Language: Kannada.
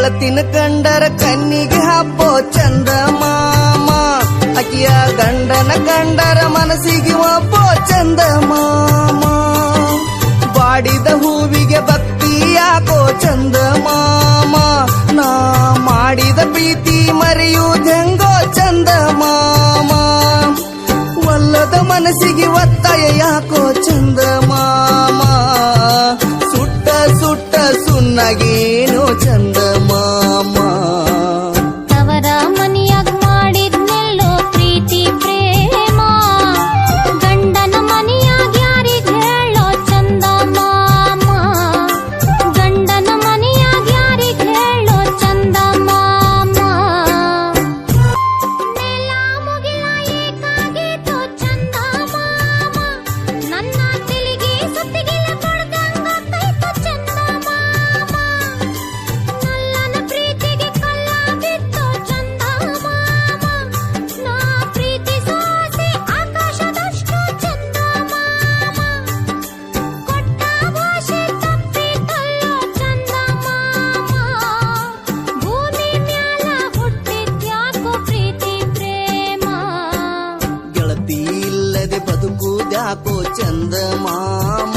ಗೆಳತಿನ ಕಂಡರ ಕಣ್ಣಿಗೆ ಹಾಪೋ ಚಂದ ಮಾಮ ಅಕಿಯ ಗಂಡನ ಕಂಡರ ಮನಸ್ಸಿಗೆ ಒಪ್ಪೋ ಚಂದ ಮಾಮ ಬಾಡಿದ ಹೂವಿಗೆ ಭಕ್ತಿ ಯಾಕೋ ಚಂದ ಮಾಮ ನಾ ಮಾಡಿದ ಪ್ರೀತಿ ಮರೆಯುವುದೆಂಗೋ ಚಂದ ಮಾಮ ಒಲ್ಲದ ಮನಸ್ಸಿಗೆ ಒತ್ತಾಯ ಯಾಕೋ ಚಂದ ಮಾಮ ಸುಟ್ಟ ಸುಟ್ಟ ಸುಣ್ಣಗೇನೋ ಚಂದ ಮಾಮ ತವರ ಮನಿಯಾಗ ಮಾಡಿದ್ನೆಲ್ಲೋ ಪ್ರೀತಿ ಪ್ರೇಮ ಗಂಡನ ಮನಿಯಾಗ ಯಾರಿಗ ಹೇಳೋ ಚಂದ ಮಾಮ ಗಂಡನ ಮನಿಯಾಗ ಯಾರಿಗ ಹೇಳೋ ಚಂದ ಮಾಮ ನೆಲ ಮುಗಿಲ ಏಕಾಗೀತೋ ಚಂದ ಮಾಮ ನನ್ನ ತಿಳಿಗೆ ಸುತ್ತಿಗಿಲ್ಲ ಕೊಡ್ದಂಗ ಕೈತೋ ಚಂದ ಮಾಮ ನಲ್ಲನ ಪ್ರೀತಿಗೆ ಕಲ್ಲ ಬಿತ್ತೋ ಚಂದ ಮಾಮ ನಾ ಪ್ರೀತಿ ಸೋಸೆ ಆಕಾಶದಷ್ಟು ಚಂದ ಮಾಮ ಕೊಟ್ಟ ಭಾಷೆ ತಪ್ಪಿತಲ್ಲೋ ಚಂದ ಮಾಮ ಭೂಮಿ ಮ್ಯಾಲ ಹುಟ್ಟಿದ್ಯಾಕೋ ಪ್ರೀತಿ ಪ್ರೇಮ ಗೆಳತಿ ಇಲ್ಲದೆ ಬದುಕುದ್ಯಾಕೋ ಚಂದ ಮಾಮ